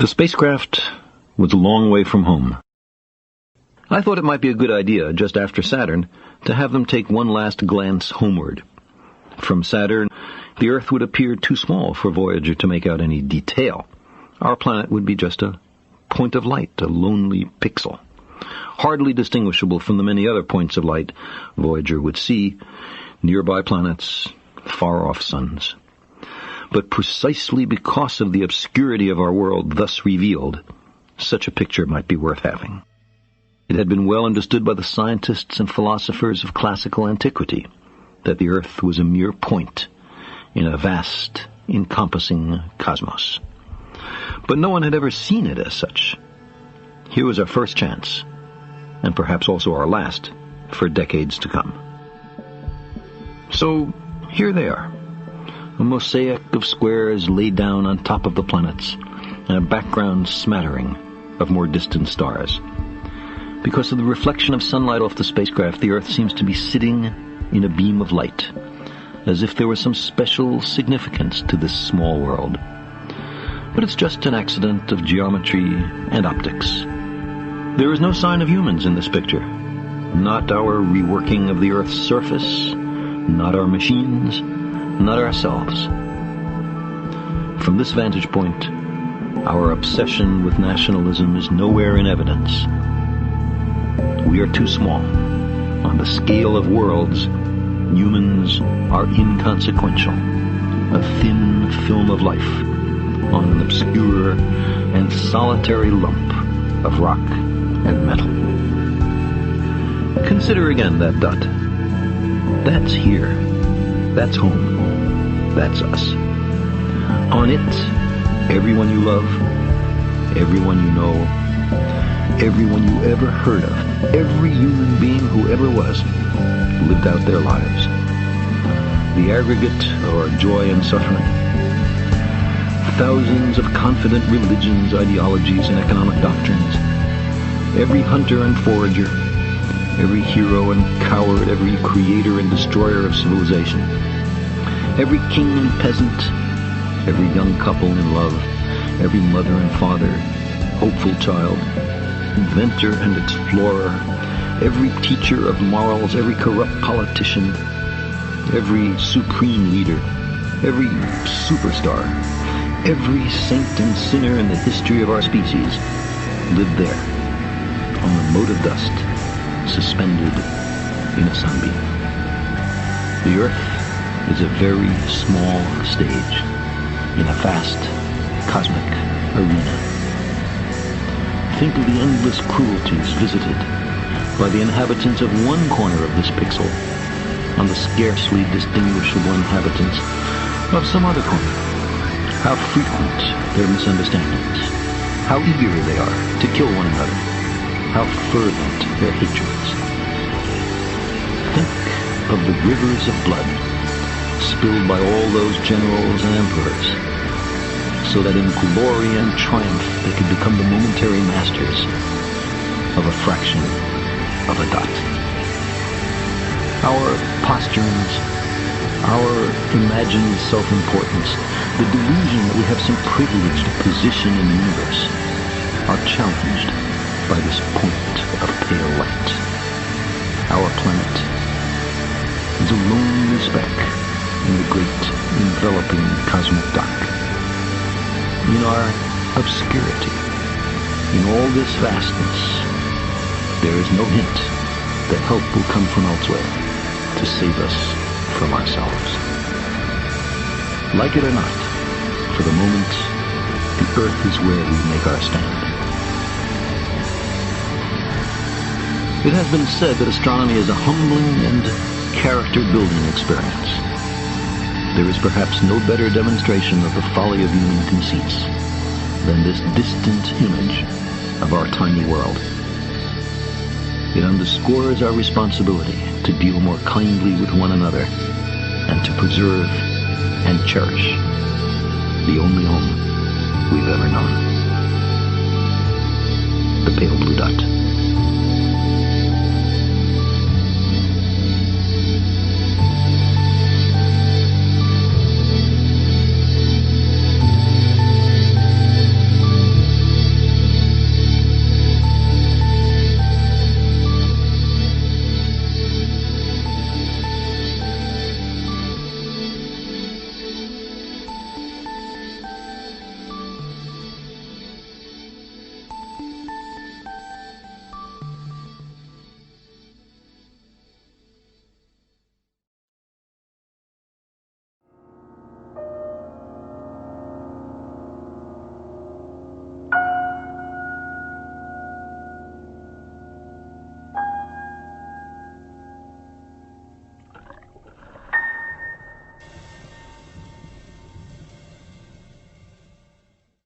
The spacecraft was a long way from home. I thought it might be a good idea, just after Saturn, to have them take one last glance homeward. From Saturn, the Earth would appear too small for Voyager to make out any detail. Our planet would be just a point of light, a lonely pixel, hardly distinguishable from the many other points of light Voyager would see, nearby planets, far-off suns. But precisely because of the obscurity of our world thus revealed, such a picture might be worth having. It had been well understood by the scientists and philosophers of classical antiquity that the Earth was a mere point in a vast, encompassing cosmos. But no one had ever seen it as such. Here was our first chance, and perhaps also our last, for decades to come. So, here they are. A mosaic of squares laid down on top of the planets, and a background smattering of more distant stars. Because of the reflection of sunlight off the spacecraft, the Earth seems to be sitting in a beam of light, as if there was some special significance to this small world. But it's just an accident of geometry and optics. There is no sign of humans in this picture. Not our reworking of the Earth's surface, not our machines, not ourselves. From this vantage point, our obsession with nationalism is nowhere in evidence. We are too small. On the scale of worlds, humans are inconsequential. A thin film of life on an obscure and solitary lump of rock and metal. Consider again that dot. That's here. That's home. That's us. On it, everyone you love, everyone you know, everyone you ever heard of, every human being who ever was, lived out their lives. The aggregate of our joy and suffering. Thousands of confident religions, ideologies, and economic doctrines. Every hunter and forager, every hero and coward, every creator and destroyer of civilization. Every king and peasant, every young couple in love, every mother and father, hopeful child, inventor and explorer, every teacher of morals, every corrupt politician, every supreme leader, every superstar, every saint and sinner in the history of our species lived there, on a mote of dust, suspended in a sunbeam. The Earth is a very small stage in a vast cosmic arena. Think of the endless cruelties visited by the inhabitants of one corner of this pixel on the scarcely distinguishable inhabitants of some other corner. How frequent their misunderstandings, how eager they are to kill one another, how fervent their hatreds. Think of the rivers of blood spilled by all those generals and emperors, so that in glory and triumph they could become the momentary masters of a fraction of a dot. Our posturings, our imagined self-importance, the delusion that we have some privileged position in the universe, are challenged by this point of pale light. Our planet is a lonely speck in the great enveloping cosmic dark. In our obscurity, in all this vastness, there is no hint that help will come from elsewhere to save us from ourselves. Like it or not, for the moment, the Earth is where we make our stand. It has been said that astronomy is a humbling and character-building experience. There is perhaps no better demonstration of the folly of human conceits than this distant image of our tiny world. It underscores our responsibility to deal more kindly with one another and to preserve and cherish the only home we've ever known. The pale blue dot.